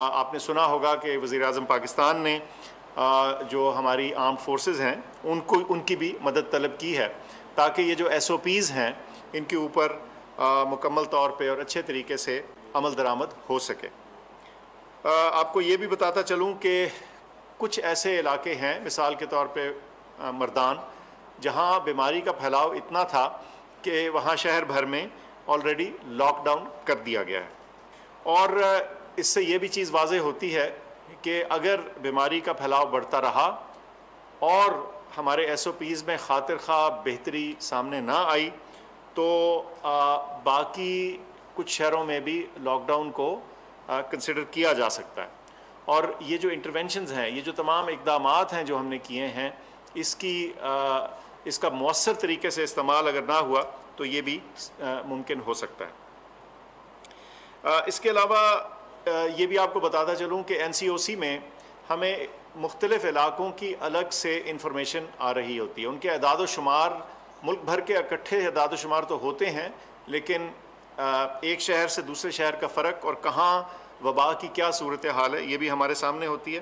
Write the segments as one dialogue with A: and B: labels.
A: آپ نے سنا ہوگا کہ وزیر اعظم پاکستان نے جو ہماری آرمڈ فورسز ہیں ان کی بھی مدد طلب کی ہے تاکہ یہ جو ایس او پیز ہیں ان کے اوپر مکمل طور پہ اور اچھے طریقے سے عمل درآمد ہو سکے۔ آپ کو یہ بھی بتاتا چلوں کہ کچھ ایسے علاقے ہیں، مثال کے طور پہ مردان، جہاں بیماری کا پھیلاؤ اتنا تھا کہ وہاں شہر بھر میں آلریڈی لاک ڈاؤن کر دیا گیا ہے، اور اس سے یہ بھی چیز واضح ہوتی ہے کہ اگر بیماری کا پھیلاؤ بڑھتا رہا اور ہمارے ایس او پیز میں خاطر خواہ بہتری سامنے نہ آئی تو باقی کچھ شہروں میں بھی لاک ڈاؤن کو کنسیڈر کیا جا سکتا ہے۔ اور یہ جو انٹرونشنز ہیں، یہ جو تمام اقدامات ہیں جو ہم نے کیے ہیں، اس کا مؤثر طریقے سے استعمال اگر نہ ہوا تو یہ بھی ممکن ہو سکتا ہے۔ اس کے علاوہ یہ بھی آپ کو بتاتا چلوں کہ این سی او سی میں ہمیں مختلف علاقوں کی الگ سے انفارمیشن آ رہی ہوتی ہے۔ ان کے اعداد و شمار، ملک بھر کے اکٹھے اعداد و شمار تو ہوتے ہیں، لیکن ایک شہر سے دوسرے شہر کا فرق اور کہاں وبا کی کیا صورتحال ہے یہ بھی ہمارے سامنے ہوتی ہے۔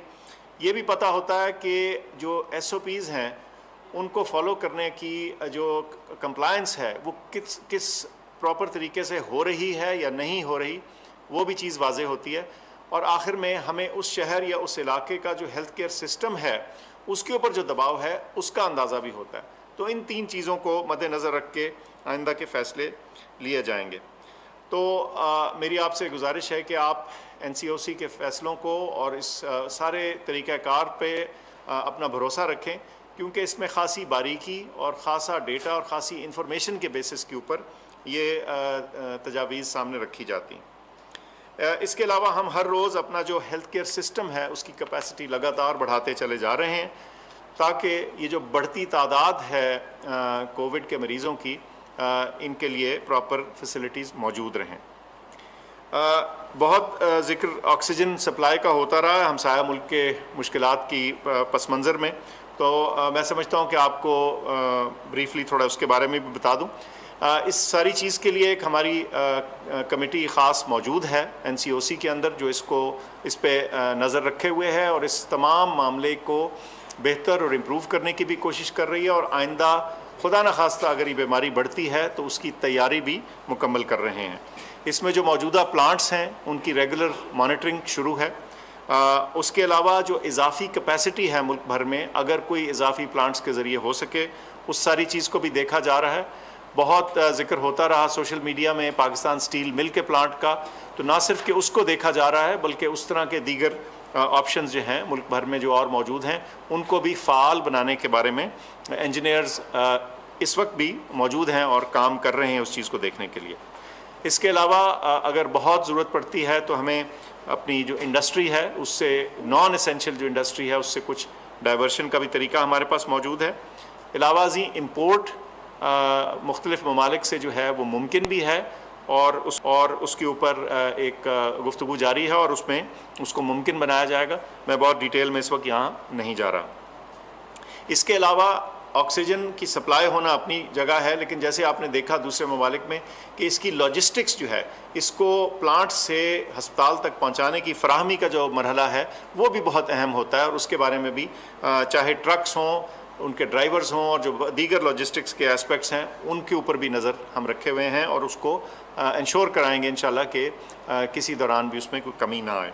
A: یہ بھی پتہ ہوتا ہے کہ جو ایس او پیز ہیں ان کو فالو کرنے کی جو کمپلائنس ہے وہ کس پراپر طریقے سے ہو رہی ہے یا نہیں ہو رہی، وہ بھی چیز واضح ہوتی ہے۔ اور آخر میں ہمیں اس شہر یا اس علاقے کا جو ہیلتھ کیئر سسٹم ہے اس کے اوپر جو دباؤ ہے اس کا اندازہ بھی ہوتا ہے۔ تو ان تین چیزوں کو مد نظر رکھ کے آئندہ کے فیصلے لیے جائیں گے۔ تو میری آپ سے گزارش ہے کہ آپ این سی او سی کے فیصلوں کو اور اس سارے طریقہ کار پہ اپنا بھروسہ رکھیں، کیونکہ اس میں خاصی باریکی اور خاصا ڈیٹا اور خاصی انفارمیشن کے بیسس کے اوپر یہ تجاویز سامنے رکھی جاتی ہیں۔ اس کے علاوہ ہم ہر روز اپنا جو ہیلتھ کیئر سسٹم ہے اس کی کیپیسٹی لگاتار بڑھاتے چلے جا رہے ہیں تاکہ یہ جو بڑھتی تعداد ہے کووڈ کے مریضوں کی، ان کے لیے پراپر فیسلٹیز موجود رہیں۔ بہت ذکر آکسیجن سپلائی کا ہوتا رہا ہے ہمسایہ ملک کے مشکلات کی پس منظر میں، تو میں سمجھتا ہوں کہ آپ کو بریفلی تھوڑا اس کے بارے میں بھی بتا دوں۔ اس ساری چیز کے لیے ایک ہماری کمیٹی خاص موجود ہے این سی او سی کے اندر، جو اس پہ نظر رکھے ہوئے ہے اور اس تمام معاملے کو بہتر اور امپروو کرنے کی بھی کوشش کر رہی ہے، اور آئندہ خدا نخواستہ اگر یہ بیماری بڑھتی ہے تو اس کی تیاری بھی مکمل کر رہے ہیں۔ اس میں جو موجودہ پلانٹس ہیں ان کی ریگولر مانیٹرنگ شروع ہے۔ اس کے علاوہ جو اضافی کیپیسٹی ہے ملک بھر میں، اگر کوئی اضافی پلانٹس کے ذریعے ہو سکے اس ساری چیز کو بھی دیکھا جا رہا ہے۔ بہت ذکر ہوتا رہا سوشل میڈیا میں پاکستان سٹیل مل کے پلانٹ کا، تو نہ صرف کہ اس کو دیکھا جا رہا ہے بلکہ اس طرح کے دیگر آپشنز جو ہیں ملک بھر میں جو اور موجود ہیں ان کو بھی فعال بنانے کے بارے میں انجینئرز اس وقت بھی موجود ہیں اور کام کر رہے ہیں اس چیز کو دیکھنے کے لیے۔ اس کے علاوہ اگر بہت ضرورت پڑتی ہے تو ہمیں اپنی جو انڈسٹری ہے اس سے، نان اسینشل جو انڈسٹری ہے اس سے کچھ ڈائیورشن کا بھی طریقہ ہمارے پاس موجود ہے۔ علاوہ ازیں امپورٹ مختلف ممالک سے جو ہے وہ ممکن بھی ہے، اور اس کے اوپر ایک گفتگو جاری ہے اور اس کو ممکن بنایا جائے گا۔ میں بہت ڈیٹیل میں اس وقت یہاں نہیں جا رہا۔ اس کے علاوہ آکسیجن کی سپلائی ہونا اپنی جگہ ہے، لیکن جیسے آپ نے دیکھا دوسرے ممالک میں کہ اس کی لاجسٹکس جو ہے، اس کو پلانٹ سے ہسپتال تک پہنچانے کی فراہمی کا جو مرحلہ ہے وہ بھی بہت اہم ہوتا ہے، اور اس کے بارے میں بھی چاہے ٹرکس ہوں، ان کے ڈرائیورز ہوں، اور جو دیگر لاجسٹکس کے اسپیکٹس ہیں ان کے اوپر بھی نظر ہم رکھے ہوئے ہیں، اور اس کو انشور کرائیں گے انشاءاللہ کہ کسی دوران بھی اس میں کوئی کمی نہ آئے۔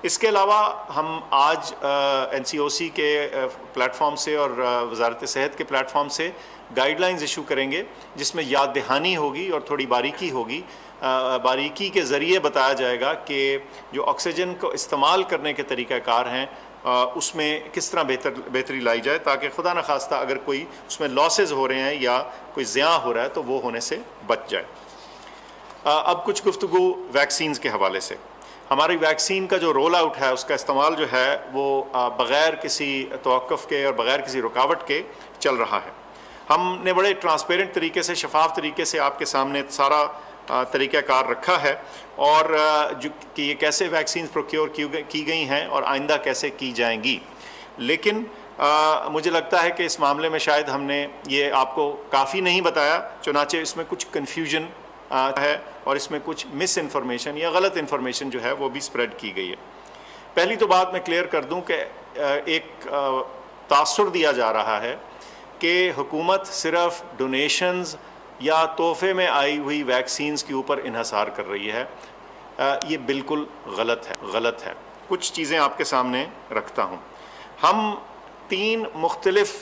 A: اس کے علاوہ ہم آج این سی او سی کے پلیٹ فارم سے اور وزارت صحت کے پلیٹ فارم سے گائیڈ لائنز ایشو کریں گے، جس میں یاد دہانی ہوگی اور تھوڑی باریکی ہوگی۔ باریکی کے ذریعے بتایا جائے گا کہ جو آکسیجن کو استعمال کرنے کے طریقہ کار ہیں اس میں کس طرح بہتری لائی جائے، تاکہ خدا نخواستہ اگر کوئی اس میں لاسز ہو رہے ہیں یا کوئی زیاں ہو رہا ہے تو وہ ہونے سے بچ جائے۔ اب کچھ گفتگو ویکسینز کے حوالے سے۔ ہماری ویکسین کا جو رول آؤٹ ہے اس کا استعمال جو ہے وہ بغیر کسی توقف کے اور بغیر کسی رکاوٹ کے چل رہا ہے۔ ہم نے بڑے ٹرانسپیرنٹ طریقے سے، شفاف طریقے سے آپ کے سامنے سارا طریقہ کار رکھا ہے، اور کہ یہ کیسے ویکسینز پروکیور کی گئی ہیں اور آئندہ کیسے کی جائیں گی۔ لیکن مجھے لگتا ہے کہ اس معاملے میں شاید ہم نے یہ آپ کو کافی نہیں بتایا، چنانچہ اس میں کچھ کنفیوژن ہے اور اس میں کچھ مس انفارمیشن یا غلط انفارمیشن جو ہے وہ بھی اسپریڈ کی گئی ہے۔ پہلی تو بات میں کلیئر کر دوں کہ ایک تاثر دیا جا رہا ہے کہ حکومت صرف ڈونیشنز یا تحفے میں آئی ہوئی ویکسینز کے اوپر انحصار کر رہی ہے. یہ بالکل غلط ہے. کچھ چیزیں آپ کے سامنے رکھتا ہوں. ہم 3 مختلف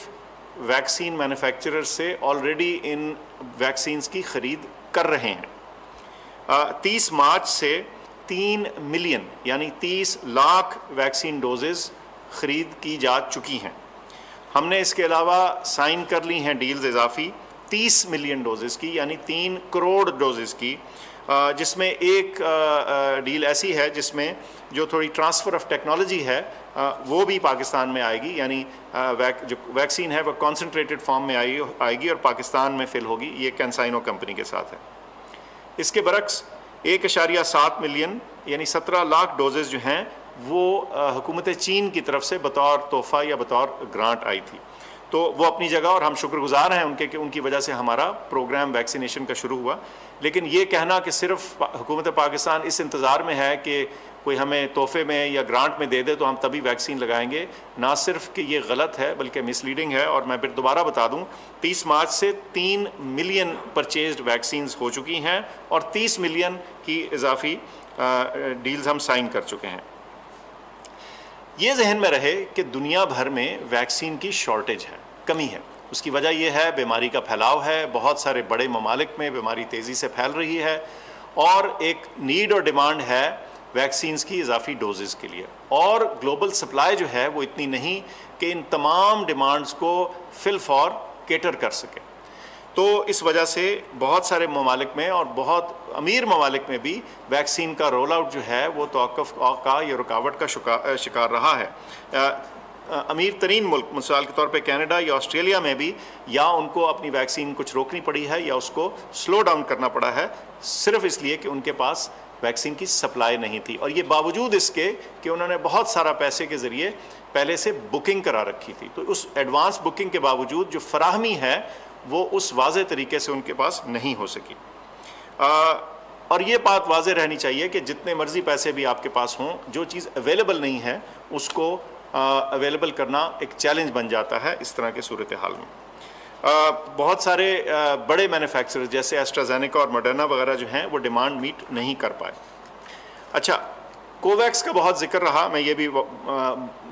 A: ویکسین مینوفیکچرر سے آلریڈی ان ویکسینز کی خرید کر رہے ہیں. 30 مارچ سے 3 ملین یعنی 30 لاکھ ویکسین ڈوزز خرید کی جا چکی ہیں. ہم نے اس کے علاوہ سائن کر لی ہیں ڈیلز اضافی 30 ملین ڈوزز کی یعنی 3 کروڑ ڈوزز کی، جس میں ایک ڈیل ایسی ہے جس میں جو تھوڑی ٹرانسفر آف ٹیکنالوجی ہے وہ بھی پاکستان میں آئے گی، یعنی جو ویکسین ہے وہ کانسنٹریٹڈ فارم میں آئے گی اور پاکستان میں فل ہوگی. یہ کینسائنو کمپنی کے ساتھ ہے. اس کے برعکس 1.7 ملین یعنی 17 لاکھ ڈوزز جو ہیں وہ حکومت چین کی طرف سے بطور تحفہ یا بطور گرانٹ آئی تھی. تو وہ اپنی جگہ اور ہم شکر گزار ہیں ان کے کہ ان کی وجہ سے ہمارا پروگرام ویکسینیشن کا شروع ہوا. لیکن یہ کہنا کہ صرف حکومت پاکستان اس انتظار میں ہے کہ کوئی ہمیں تحفے میں یا گرانٹ میں دے دے تو ہم تبھی ویکسین لگائیں گے، نہ صرف کہ یہ غلط ہے بلکہ مس لیڈنگ ہے. اور میں پھر دوبارہ بتا دوں 30 مارچ سے 3 ملین پرچیزڈ ویکسینز ہو چکی ہیں اور 30 ملین کی اضافی ڈیلز ہم سائن کر چکے ہیں. یہ ذہن میں رہے کہ دنیا بھر میں ویکسین کی شارٹیج ہے، کمی ہے. اس کی وجہ یہ ہے بیماری کا پھیلاؤ ہے، بہت سارے بڑے ممالک میں بیماری تیزی سے پھیل رہی ہے اور ایک نیڈ اور ڈیمانڈ ہے ویکسینز کی اضافی ڈوزز کے لیے، اور گلوبل سپلائی جو ہے وہ اتنی نہیں کہ ان تمام ڈیمانڈز کو فل فور کیٹر کر سکے. تو اس وجہ سے بہت سارے ممالک میں اور بہت امیر ممالک میں بھی ویکسین کا رول آؤٹ جو ہے وہ توقف کا یا رکاوٹ کا شکار رہا ہے. امیر ترین ملک مثال کے طور پہ کینیڈا یا آسٹریلیا میں بھی یا ان کو اپنی ویکسین کچھ روکنی پڑی ہے یا اس کو سلو ڈاؤن کرنا پڑا ہے صرف اس لیے کہ ان کے پاس ویکسین کی سپلائی نہیں تھی، اور یہ باوجود اس کے کہ انہوں نے بہت سارا پیسے کے ذریعے پہلے سے بکنگ کرا رکھی تھی. تو اس ایڈوانس بکنگ کے باوجود جو فراہمی ہے وہ اس واضح طریقے سے ان کے پاس نہیں ہو سکی. اور یہ بات واضح رہنی چاہیے کہ جتنے مرضی پیسے بھی آپ کے پاس ہوں، جو چیز اویلیبل نہیں ہے اس کو اویلیبل کرنا ایک چیلنج بن جاتا ہے اس طرح کے صورتحال میں. بہت سارے بڑے مینوفیکچرر جیسے ایسٹرازینیکا اور موڈرنا وغیرہ جو ہیں وہ ڈیمانڈ میٹ نہیں کر پائے. اچھا، کوویکس کا بہت ذکر رہا، میں یہ بھی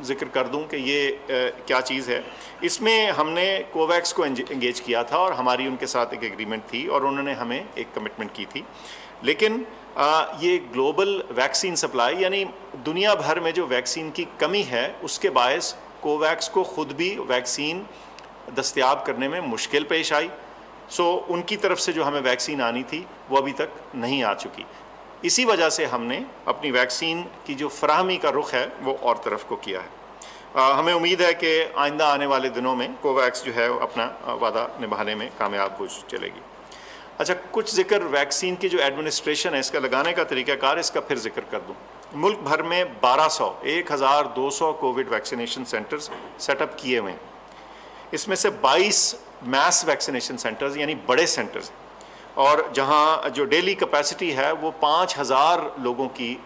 A: ذکر کر دوں کہ یہ کیا چیز ہے. اس میں ہم نے کوویکس کو انگیج کیا تھا اور ہماری ان کے ساتھ ایک ایگریمنٹ تھی اور انہوں نے ہمیں ایک کمٹمنٹ کی تھی. لیکن یہ گلوبل ویکسین سپلائی یعنی دنیا بھر میں جو ویکسین کی کمی ہے اس کے باعث کوویکس کو خود بھی ویکسین دستیاب کرنے میں مشکل پیش آئی. سو ان کی طرف سے جو ہمیں ویکسین آنی تھی وہ ابھی تک نہیں آ چکی. اسی وجہ سے ہم نے اپنی ویکسین کی جو فراہمی کا رخ ہے وہ اور طرف کو کیا ہے. ہمیں امید ہے کہ آئندہ آنے والے دنوں میں کوویکس جو ہے اپنا وعدہ نبھانے میں کامیاب ہو چلے گی. اچھا، کچھ ذکر ویکسین کی جو ایڈمنسٹریشن ہے اس کا لگانے کا طریقہ کار اس کا پھر ذکر کر دوں. ملک بھر میں 1200 COVID vaccination centres set up کیے ہوئے ہیں. اس میں سے 22 میس ویکسینیشن سینٹرز یعنی بڑے سینٹرز، اور جہاں جو ڈیلی کیپیسٹی ہے وہ 5000 لوگوں کی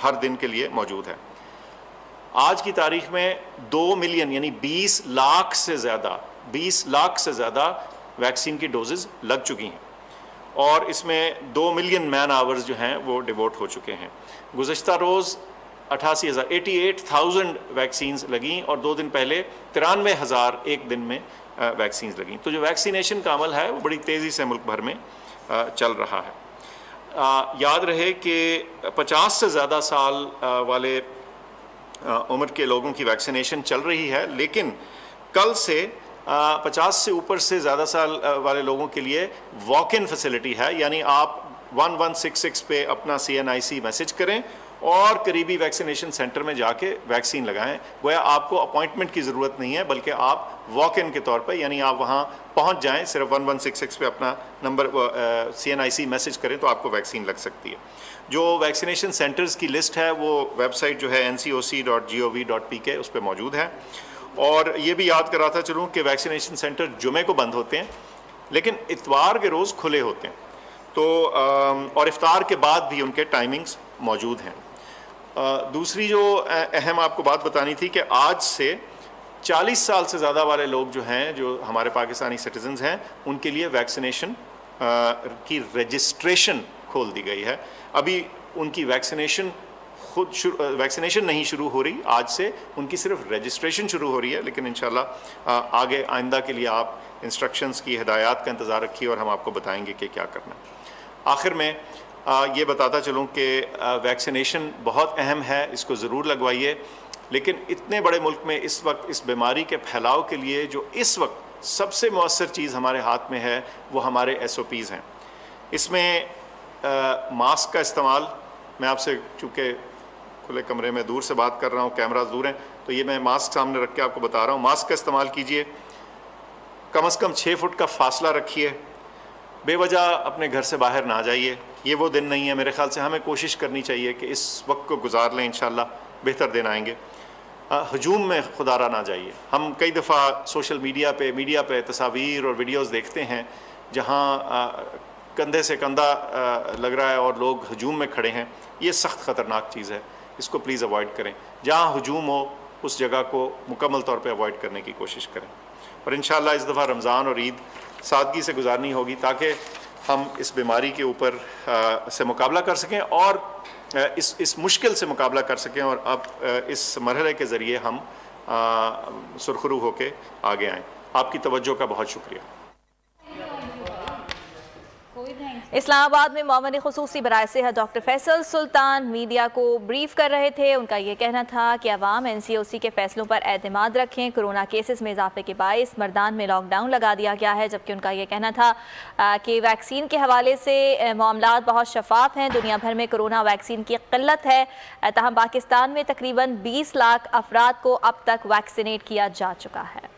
A: ہر دن کے لیے موجود ہے. آج کی تاریخ میں 2 ملین یعنی 20 لاکھ سے زیادہ ویکسین کی ڈوزز لگ چکی ہیں، اور اس میں 2 ملین مین آورز جو ہیں وہ ڈیووٹ ہو چکے ہیں. گزشتہ روز 88,000 ویکسینز لگیں اور 2 دن پہلے 93,000 ایک دن میں ویکسینز لگیں. تو جو ویکسینیشن کا عمل ہے وہ بڑی تیزی سے ملک بھر میں چل رہا ہے. یاد رہے کہ 50 سے زیادہ سال والے عمر کے لوگوں کی ویکسینیشن چل رہی ہے، لیکن کل سے 50 سے اوپر سے زیادہ سال والے لوگوں کے لیے واک ان فیسلٹی ہے. یعنی آپ 1166 پہ اپنا CNIC میسج کریں اور قریبی ویکسینیشن سینٹر میں جا کے ویکسین لگائیں. گویا آپ کو اپوائنٹمنٹ کی ضرورت نہیں ہے بلکہ آپ واک ان کے طور پہ یعنی آپ وہاں پہنچ جائیں، صرف 1166 پہ اپنا نمبر CNIC میسج کریں تو آپ کو ویکسین لگ سکتی ہے. جو ویکسینیشن سینٹرز کی لسٹ ہے وہ ویب سائٹ جو ہے ncoc.gov.pk اس پہ موجود ہے. اور یہ بھی یاد کراتا چلوں کہ ویکسینیشن سینٹر جمعے کو بند ہوتے ہیں لیکن اتوار کے روز کھلے ہوتے ہیں، تو اور افطار کے بعد بھی ان کے ٹائمنگز موجود ہیں. دوسری جو اہم آپ کو بات بتانی تھی کہ آج سے 40 سال سے زیادہ والے لوگ جو ہیں، جو ہمارے پاکستانی سٹیزنز ہیں، ان کے لیے ویکسینیشن کی رجسٹریشن کھول دی گئی ہے. ابھی ان کی ویکسینیشن نہیں شروع ہو رہی، آج سے ان کی صرف رجسٹریشن شروع ہو رہی ہے، لیکن انشاءاللہ آگے آئندہ کے لیے آپ انسٹرکشنز کی ہدایات کا انتظار رکھیے اور ہم آپ کو بتائیں گے کہ کیا کرنا ہے. آخر میں یہ بتاتا چلوں کہ ویکسینیشن بہت اہم ہے، اس کو ضرور لگوائیے، لیکن اتنے بڑے ملک میں اس وقت اس بیماری کے پھیلاؤ کے لیے جو اس وقت سب سے مؤثر چیز ہمارے ہاتھ میں ہے وہ ہمارے SOPs ہیں. اس میں ماسک کا استعمال، میں آپ سے چونکہ کھلے کمرے میں دور سے بات کر رہا ہوں، کیمراز دور ہیں، تو یہ میں ماسک سامنے رکھ کے آپ کو بتا رہا ہوں. ماسک کا استعمال کیجئے، کم از کم 6 فٹ کا فاصلہ رکھیے، بے وجہ اپنے گھر سے باہر نہ جائیے. یہ وہ دن نہیں ہے، میرے خیال سے ہمیں کوشش کرنی چاہیے کہ اس وقت کو گزار لیں، انشاءاللہ بہتر دن آئیں گے. ہجوم میں خدارہ نہ جائیے. ہم کئی دفعہ سوشل میڈیا پہ تصاویر اور ویڈیوز دیکھتے ہیں جہاں کندھے سے کندھا لگ رہا ہے اور لوگ ہجوم میں کھڑے ہیں. یہ سخت خطرناک چیز ہے، اس کو پلیز اوائڈ کریں. جہاں ہجوم ہو اس جگہ کو مکمل طور پہ اوائڈ کرنے کی کوشش کریں. اور انشاءاللہ اس دفعہ رمضان اور عید سادگی سے گزارنی ہوگی تاکہ ہم اس بیماری کے اوپر سے مقابلہ کر سکیں اور اس مشکل سے مقابلہ کر سکیں، اور اب اس مرحلے کے ذریعے ہم سرخرو ہو کے آگے آئیں. آپ کی توجہ کا بہت شکریہ.
B: اسلام آباد میں معاون خصوصی برائے صحت ڈاکٹر فیصل سلطان میڈیا کو بریف کر رہے تھے. ان کا یہ کہنا تھا کہ عوام NCOC کے فیصلوں پر اعتماد رکھیں. کرونا کیسز میں اضافے کے باعث مردان میں لاک ڈاؤن لگا دیا گیا ہے، جبکہ ان کا یہ کہنا تھا کہ ویکسین کے حوالے سے معاملات بہت شفاف ہیں. دنیا بھر میں کرونا ویکسین کی قلت ہے، تاہم پاکستان میں تقریباً 20 لاکھ افراد کو اب تک ویکسینیٹ کیا جا چکا ہے.